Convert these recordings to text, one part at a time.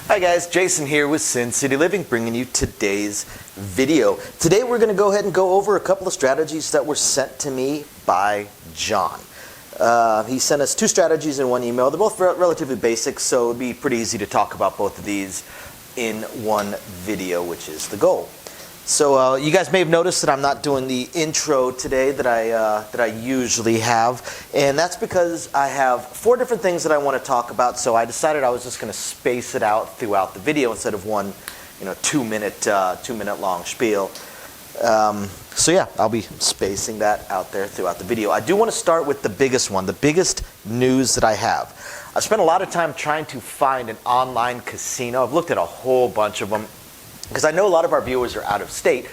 Hi guys, Jason here with Sin City Living, bringing you today's video. Today we're going to go ahead and go over a couple of strategies that were sent to me by John. He sent us two strategies in one email. They're both relatively basic, so it'd be pretty easy to talk about both of these in one video, which is the goal. So you guys may have noticed that I'm not doing the intro today that I usually have, and that's because I have four different things that I want to talk about. So I decided I was just going to space it out throughout the video instead of one, 2 minute long spiel. So yeah, I'll be spacing that out there throughout the video. I do want to start with the biggest one, the biggest news that I have. I've spent a lot of time trying to find an online casino. I've looked at a whole bunch of them, because I know a lot of our viewers are out of state,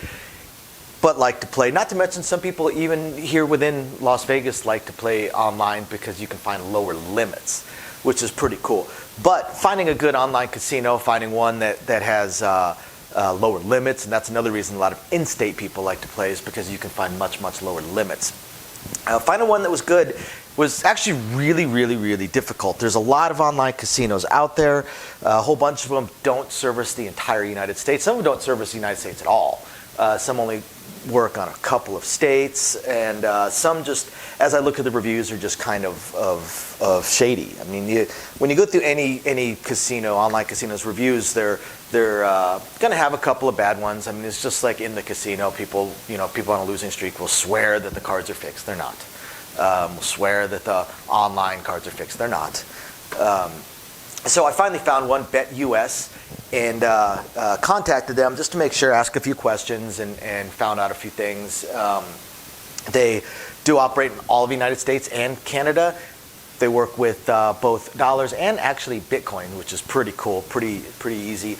but like to play. Not to mention some people even here within Las Vegas like to play online because you can find lower limits, which is pretty cool. But finding a good online casino, finding one that has lower limits, and that's another reason a lot of in-state people like to play, is because you can find much, much lower limits. Finding one that was good was actually really difficult. There's a lot of online casinos out there. A whole bunch of them don't service the entire United States. Some of them don't service the United States at all. Some only work on a couple of states, and some just, as I look at the reviews, are just kind of shady. I mean, when you go through any casino, online casinos reviews, they're going to have a couple of bad ones. I mean, it's just like in the casino, people on a losing streak will swear that the cards are fixed. They're not. Will swear that the online cards are fixed. They're not. So I finally found one, BetUS, and contacted them just to make sure, ask a few questions, and found out a few things. They do operate in all of the United States and Canada. They work with both dollars and actually Bitcoin, which is pretty cool, pretty easy.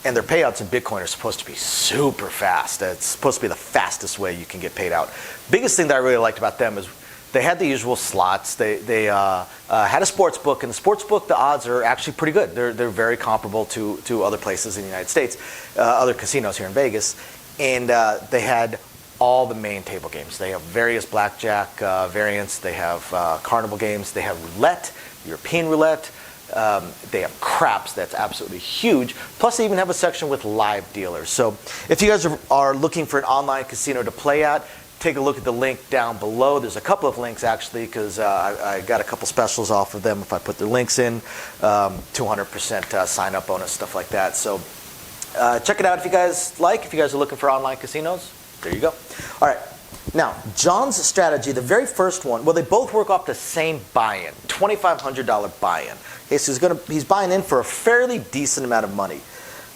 And their payouts in Bitcoin are supposed to be super fast. It's supposed to be the fastest way you can get paid out. Biggest thing that I really liked about them is they had the usual slots. They had a sports book, and the sports book, the odds are actually pretty good. They're very comparable to other places in the United States, other casinos here in Vegas. And they had all the main table games. They have various blackjack variants. They have carnival games. They have roulette, European roulette. They have craps that's absolutely huge. Plus, they even have a section with live dealers. So if you guys are looking for an online casino to play at, take a look at the link down below. There's a couple of links, actually, because I got a couple specials off of them if I put their links in. 200% sign-up bonus, stuff like that. So check it out if you guys like. If you guys are looking for online casinos, there you go. All right. Now, John's strategy, the very first one, well, they both work off the same buy-in, $2,500 buy-in. Okay, so he's buying in for a fairly decent amount of money.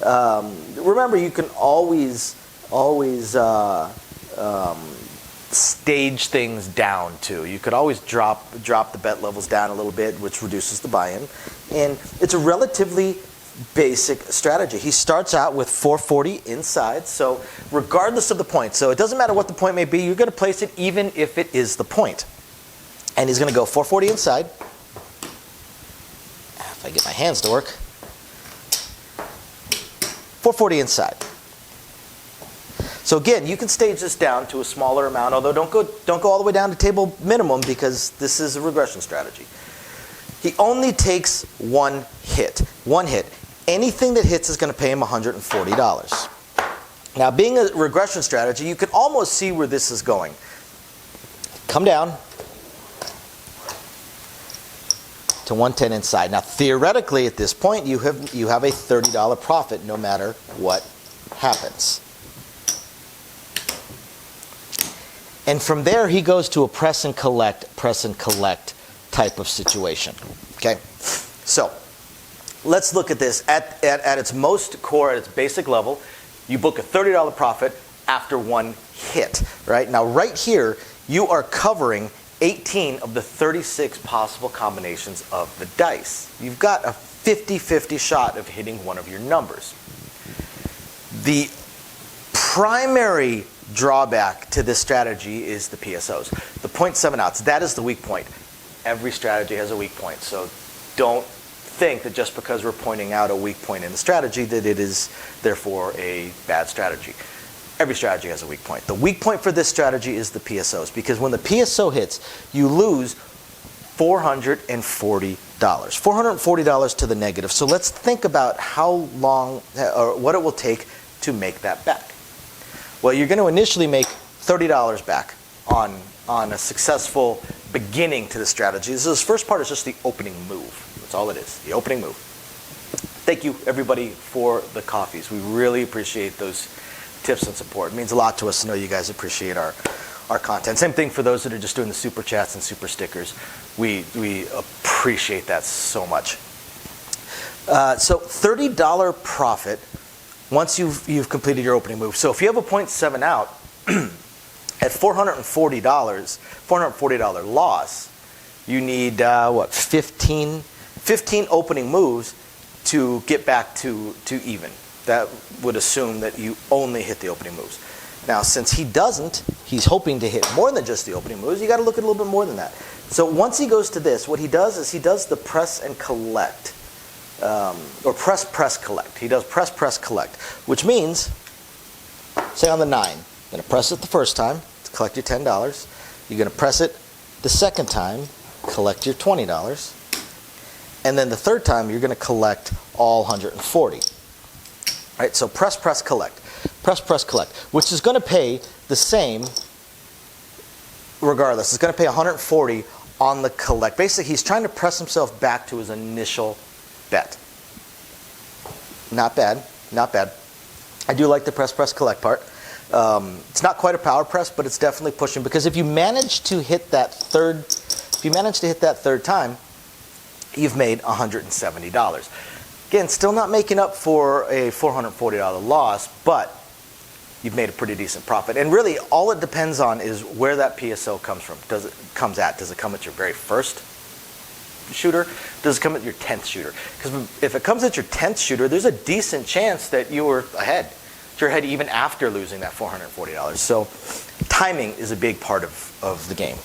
Remember, you can always stage things down too. You could always drop the bet levels down a little bit, which reduces the buy-in. And it's a relatively basic strategy. He starts out with 440 inside, so regardless of the point, so it doesn't matter what the point may be, you're going to place it even if it is the point. And he's going to go 440 inside. If I get my hands to work. 440 inside. So again, you can stage this down to a smaller amount, although don't go all the way down to table minimum, because this is a regression strategy. He only takes one hit. Anything that hits is going to pay him $140. Now, being a regression strategy, you can almost see where this is going. Come down to 110 inside. Now, theoretically, at this point, you have a $30 profit no matter what happens. And from there, he goes to a press and collect type of situation. Okay, so let's look at this. At its most core, at its basic level, you book a $30 profit after one hit. Right now, right here, you are covering 18 of the 36 possible combinations of the dice. You've got a 50-50 shot of hitting one of your numbers. The primary drawback to this strategy is the PSOs, the 0.7 outs. That is the weak point. Every strategy has a weak point, so don't think that just because we're pointing out a weak point in the strategy that it is therefore a bad strategy. Every strategy has a weak point. The weak point for this strategy is the PSOs, because when the PSO hits, you lose $440. $440 to the negative. So let's think about how long or what it will take to make that back. Well, you're going to initially make $30 back on a successful beginning to the strategy. So this first part is just the opening move. That's all it is, the opening move. Thank you, everybody, for the coffees. We really appreciate those tips and support. It means a lot to us to know you guys appreciate our content. Same thing for those that are just doing the super chats and super stickers. We appreciate that so much. So $30 profit once you've completed your opening move. So if you have a 0.7 out at $440 loss, you need 15 opening moves to get back to even. That would assume that you only hit the opening moves. Now, since he doesn't, he's hoping to hit more than just the opening moves. You got to look at a little bit more than that. So once he goes to this, what he does is he does the press and collect, or press collect. He does press collect, which means, say on the 9, you're going to press it the first time to collect your $10. You're going to press it the second time, collect your $20, and then the third time you're going to collect all 140. All right, so press collect. Press collect, which is going to pay the same regardless. It's going to pay 140 on the collect. Basically, he's trying to press himself back to his initial bet. Not bad, not bad. I do like the press collect part. It's not quite a power press, but it's definitely pushing, because if you manage to hit that third time, you've made $170. Again, still not making up for a $440 loss, but you've made a pretty decent profit. And really, all it depends on is where that PSO comes from. Does it come at your very first shooter? Does it come at your 10th shooter? Because if it comes at your 10th shooter, there's a decent chance that you were ahead. You're ahead even after losing that $440. So timing is a big part of the game.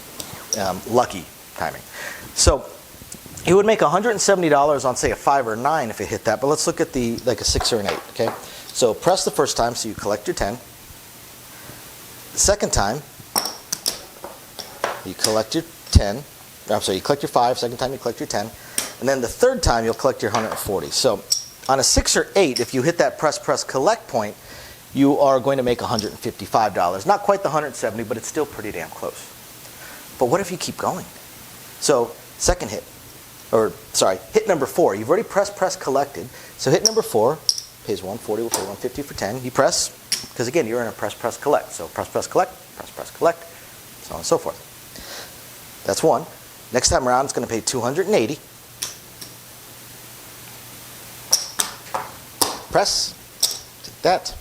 Lucky timing. So he would make $170 on, say, a 5 or 9 if it hit that. But let's look at like a 6 or an 8. Okay. So press the first time, so you collect your 10. The second time, you collect your 10. I'm sorry, you collect your 5. Second time, you collect your 10. And then the third time, you'll collect your 140. So on a 6 or 8, if you hit that press collect point, you are going to make $155. Not quite the 170, but it's still pretty damn close. But what if you keep going? So second hit, hit number 4. You've already press collected. So hit number 4. Pays 140, will pay 150 for 10. You press, because again, you're in a press collect. So press collect, press collect, so on and so forth. That's one. Next time around, it's going to pay 280. Press, take that.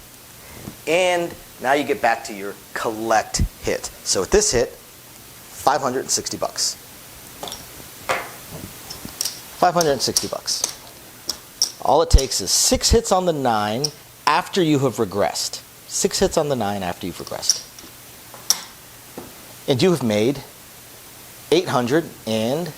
And now you get back to your collect hit. So with this hit, $560. $560. All it takes is 6 hits on the 9 after you have regressed. 6 hits on the 9 after you've regressed. And you have made $880.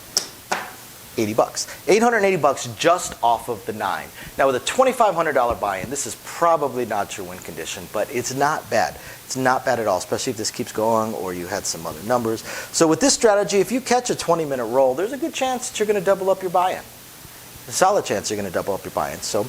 $880 just off of the 9. Now with a $2,500 buy-in, this is probably not your win condition, but it's not bad. It's not bad at all, especially if this keeps going or you had some other numbers. So with this strategy, if you catch a 20-minute roll, there's a good chance that you're going to double up your buy-in. A solid chance you're going to double up your buy-in. So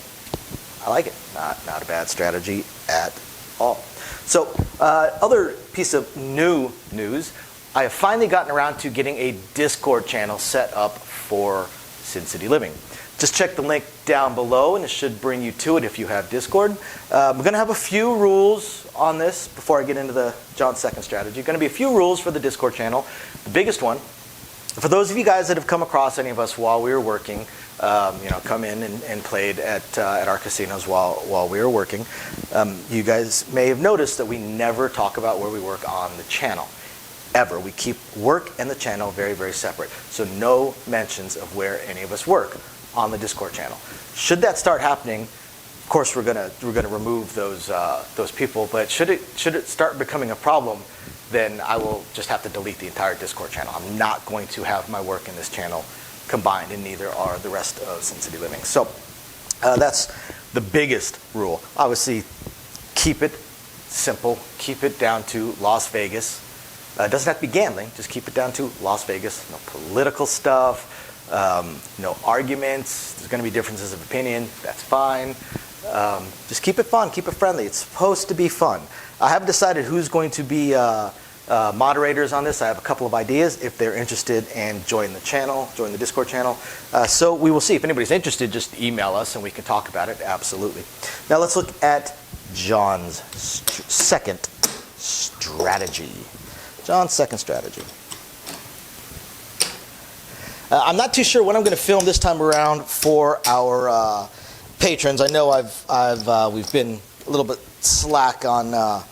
I like it. Not a bad strategy at all. So other piece of new news, I have finally gotten around to getting a Discord channel set up for Sin City Living. Just check the link down below and it should bring you to it if you have Discord. We're going to have a few rules on this before I get into John's second strategy. Going to be a few rules for the Discord channel. The biggest one, for those of you guys that have come across any of us while we were working, come in and played at our casinos while we were working, you guys may have noticed that we never talk about where we work on the channel. Ever. We keep work and the channel very, very separate. So no mentions of where any of us work on the Discord channel. Should that start happening, of course we're gonna remove those people. But should it start becoming a problem, then I will just have to delete the entire Discord channel. I'm not going to have my work in this channel combined, and neither are the rest of Sin City Living. So that's the biggest rule. Obviously, keep it simple. Keep it down to Las Vegas. It doesn't have to be gambling. Just keep it down to Las Vegas. No political stuff. No arguments. There's going to be differences of opinion. That's fine. Just keep it fun. Keep it friendly. It's supposed to be fun. I haven't decided who's going to be moderators on this. I have a couple of ideas if they're interested in joining the channel, join the Discord channel. So we will see. If anybody's interested, just email us and we can talk about it. Absolutely. Now let's look at John's second strategy. John's second strategy. I'm not too sure what I'm going to film this time around for our patrons. I know we've been a little bit slack on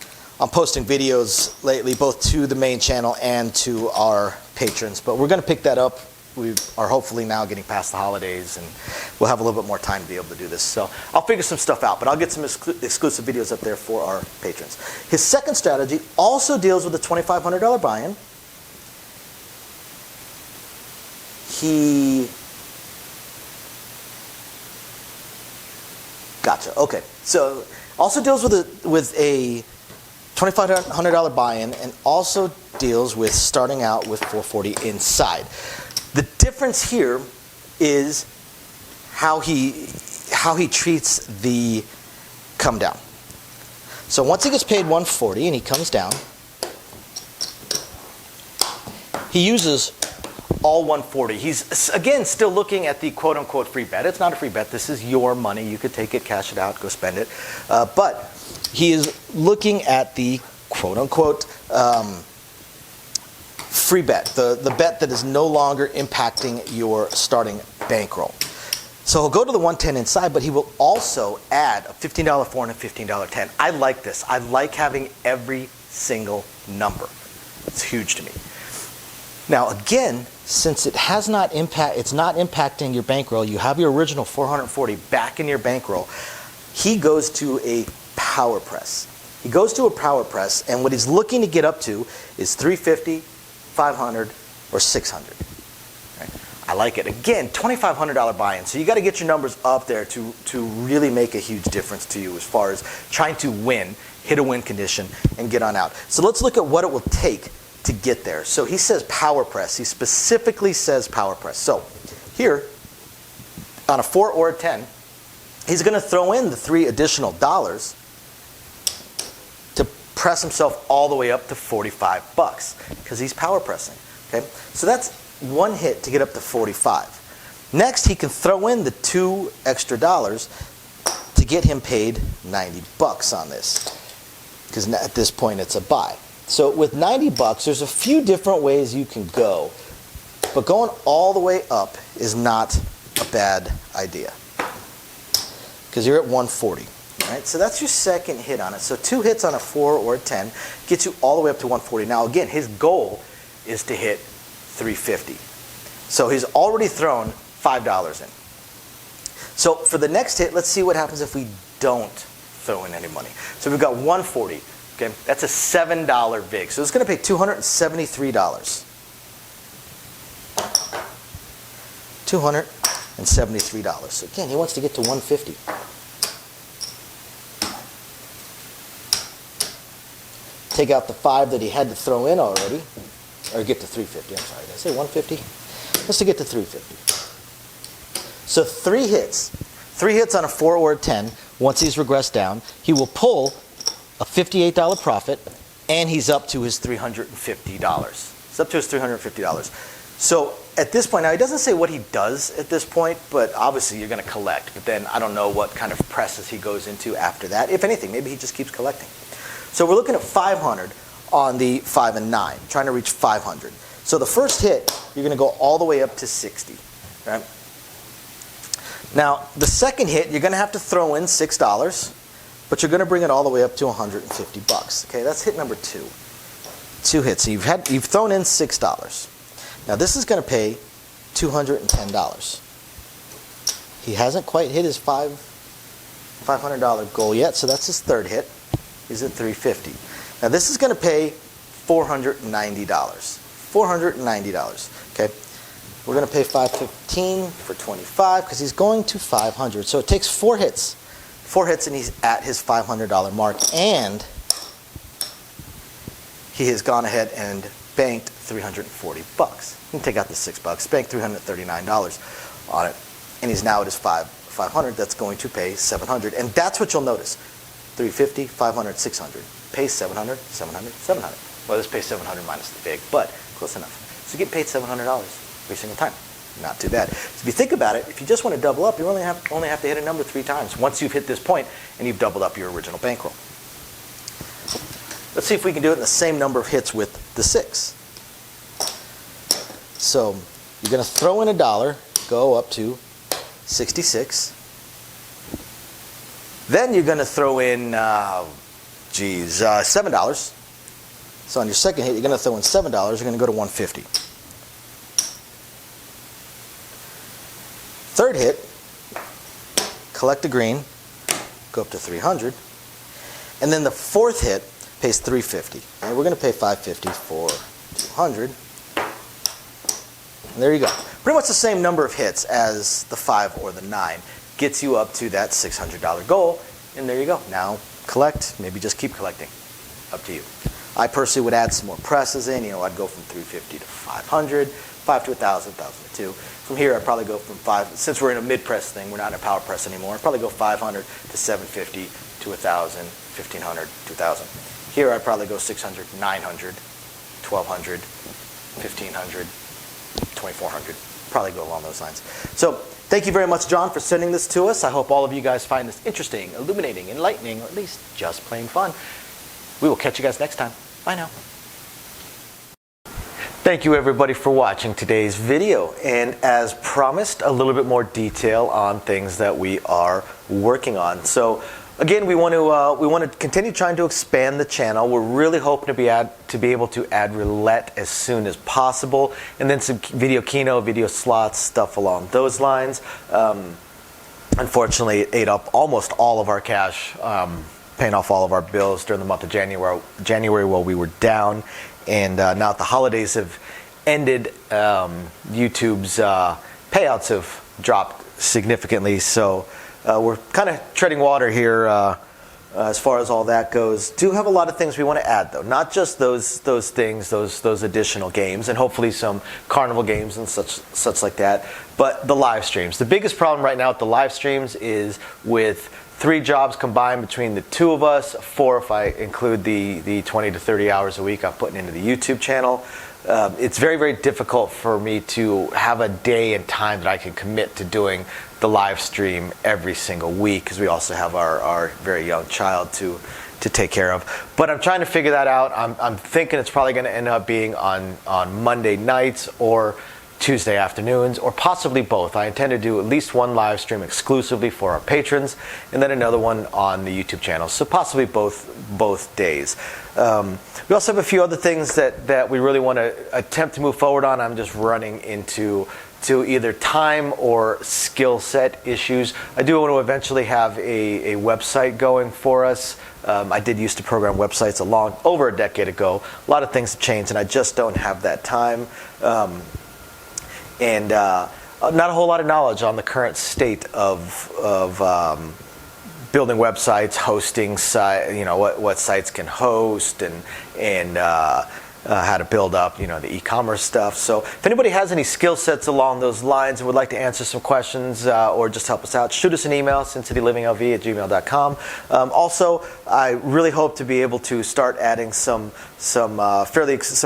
posting videos lately, both to the main channel and to our patrons. But we're going to pick that up. We are hopefully now getting past the holidays, and we'll have a little bit more time to be able to do this. So I'll figure some stuff out, but I'll get some exclusive videos up there for our patrons. His second strategy also deals with a $2,500 buy-in. Gotcha. Okay. So also deals with a $2,500 buy-in, and also deals with starting out with 440 inside. The difference here is how he treats the come down. So once he gets paid 140 and he comes down, he uses all 140. He's, again, still looking at the quote-unquote free bet. It's not a free bet. This is your money. You could take it, cash it out, go spend it. But he is looking at the quote-unquote free bet, the bet that is no longer impacting your starting bankroll. So he'll go to the 110 inside, but he will also add a $15 4 and a $15 10. I like this. I like having every single number. It's huge to me. Now again, since it's not impacting your bankroll, you have your original 440 back in your bankroll, he goes to a power press. He goes to a power press, and what he's looking to get up to is 350, 500, or 600. Right? I like it. Again, $2,500 buy-in, so you got to get your numbers up there to really make a huge difference to you as far as trying to win, hit a win condition, and get on out. So let's look at what it will take to get there. So he says power press. He specifically says power press. So here, on a 4 or a 10, he's going to throw in the 3 additional dollars to press himself all the way up to 45 bucks because he's power pressing. Okay, so that's one hit to get up to 45. Next, he can throw in the 2 extra dollars to get him paid 90 bucks on this, because at this point it's a buy. So with 90 bucks, there's a few different ways you can go, but going all the way up is not a bad idea because you're at 140. Right? So that's your second hit on it. So 2 hits on a 4 or a 10 gets you all the way up to 140. Now again, his goal is to hit 350. So he's already thrown $5 in. So for the next hit, let's see what happens if we don't throw in any money. So we've got 140. Okay, that's a $7 vig. So it's going to pay $273. $273. So again, he wants to get to 150. Take out the 5 that he had to throw in already, or get to 350. I'm sorry, did I say 150? Let's get to 350. So 3 hits. 3 hits on a 4 or a 10. Once he's regressed down, he will pull a $58 profit, and he's up to his $350. He's up to his $350. So at this point, now he doesn't say what he does at this point, but obviously you're going to collect. But then I don't know what kind of presses he goes into after that. If anything, maybe he just keeps collecting. So we're looking at 500 on the 5 and 9, trying to reach 500. So the first hit, you're going to go all the way up to 60. Right? Now, the second hit, you're going to have to throw in $6, but you're going to bring it all the way up to 150 bucks. Okay, that's hit number 2. 2 hits. So you've thrown in $6. Now this is going to pay $210. He hasn't quite hit his $500 goal yet, so that's his third hit. He's at 350. Now this is going to pay $490. $490. Okay, we're going to pay $515 for 25 because he's going to 500. So it takes 4 hits. 4 hits and he's at his $500 mark, and he has gone ahead and banked $340. You can take out the $6, bank $339 on it, and he's now at his 500. That's going to pay $700, and that's what you'll notice: $350, $500, $600. Pay $700, $700, $700. Well, this pays $700 minus the big, but close enough. So you get paid $700 every single time. Not too bad. So if you think about it, if you just want to double up, you only have to hit a number 3 times once you've hit this point and you've doubled up your original bankroll. Let's see if we can do it in the same number of hits with the 6. So you're going to throw in $1, go up to 66. Then you're going to throw in, $7. So on your second hit, you're going to throw in $7. You're going to go to 150. Third hit, collect a green, go up to 300. And then the fourth hit pays 350. And we're going to pay 550 for 200. And there you go. Pretty much the same number of hits as the 5 or the 9 gets you up to that $600 goal. And there you go. Now collect, maybe just keep collecting. Up to you. I personally would add some more presses in. I'd go from 350 to 500, 5 to 1,000, 1,000 to 2. From here, I'd probably go from 5. Since we're in a mid-press thing, we're not in a power press anymore. I'd probably go 500 to 750 to 1,000, 1,500 to 2,000. Here, I'd probably go 600, 900, 1,200, 1,500, 2,400. Probably go along those lines. So, thank you very much, John, for sending this to us. I hope all of you guys find this interesting, illuminating, enlightening, or at least just plain fun. We will catch you guys next time. Bye now. Thank you everybody for watching today's video, and as promised, a little bit more detail on things that we are working on. So again, we want to continue trying to expand the channel. We're really hoping to be able to add roulette as soon as possible, and then some video keno, video slots, stuff along those lines. Unfortunately, it ate up almost all of our cash, paying off all of our bills during the month of January while we were down. And now that the holidays have ended, YouTube's payouts have dropped significantly. So we're kind of treading water here as far as all that goes. Do have a lot of things we want to add, though. Not just those things, those additional games, and hopefully some carnival games and such like that. But the live streams. The biggest problem right now with the live streams is with 3 jobs combined between the 2 of us, 4 if I include the 20 to 30 hours a week I'm putting into the YouTube channel. It's very, very difficult for me to have a day and time that I can commit to doing the live stream every single week, because we also have our very young child to take care of. But I'm trying to figure that out. I'm thinking it's probably going to end up being on Monday nights or Tuesday afternoons, or possibly both. I intend to do at least one live stream exclusively for our patrons, and then another one on the YouTube channel. So possibly both days. We also have a few other things that we really want to attempt to move forward on. I'm just running into either time or skill set issues. I do want to eventually have a website going for us. I did used to program websites over a decade ago. A lot of things have changed, and I just don't have that time. And not a whole lot of knowledge on the current state of building websites, hosting what sites can host, and how to build up the e-commerce stuff. So if anybody has any skill sets along those lines and would like to answer some questions or just help us out, shoot us an email, sincitylivingLV@gmail.com. Also, I really hope to be able to start adding some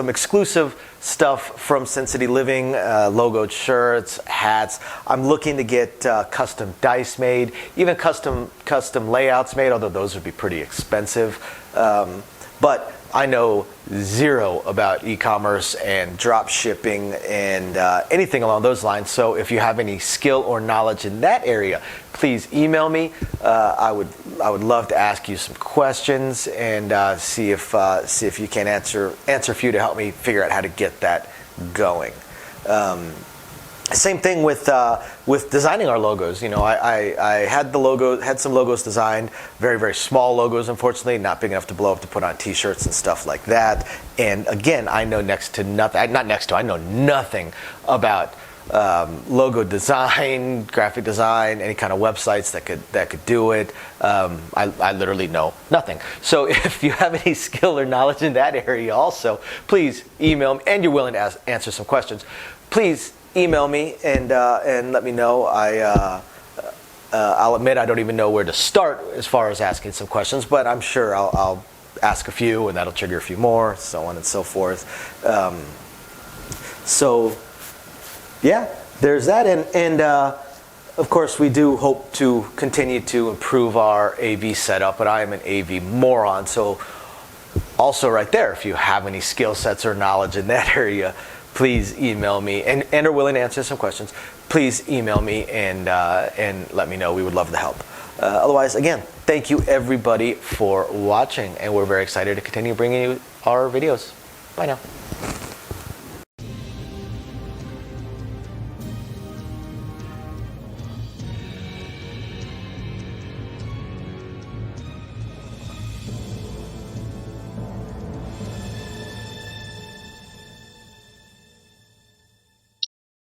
exclusive stuff from Sin City Living, logoed shirts, hats. I'm looking to get custom dice made, even custom layouts made, although those would be pretty expensive. But I know zero about e-commerce and drop shipping and anything along those lines. So if you have any skill or knowledge in that area, please email me. I would love to ask you some questions and see if you can answer a few to help me figure out how to get that going. Same thing with designing our logos. I had some logos designed, very, very small logos, unfortunately, not big enough to blow up to put on t-shirts and stuff like that. And again, I know I know nothing about logo design, graphic design, any kind of websites that could do it. I literally know nothing. So if you have any skill or knowledge in that area also, please email me, and you're willing to answer some questions, please email me and let me know. I'll admit I don't even know where to start as far as asking some questions, but I'm sure I'll ask a few, and that'll trigger a few more, so on and so forth. So yeah, there's that, and of course we do hope to continue to improve our AV setup, but I am an AV moron, so also right there, if you have any skill sets or knowledge in that area, please email me, and are willing to answer some questions. Please email me and let me know. We would love to help. Otherwise, again, thank you everybody for watching, and we're very excited to continue bringing you our videos. Bye now.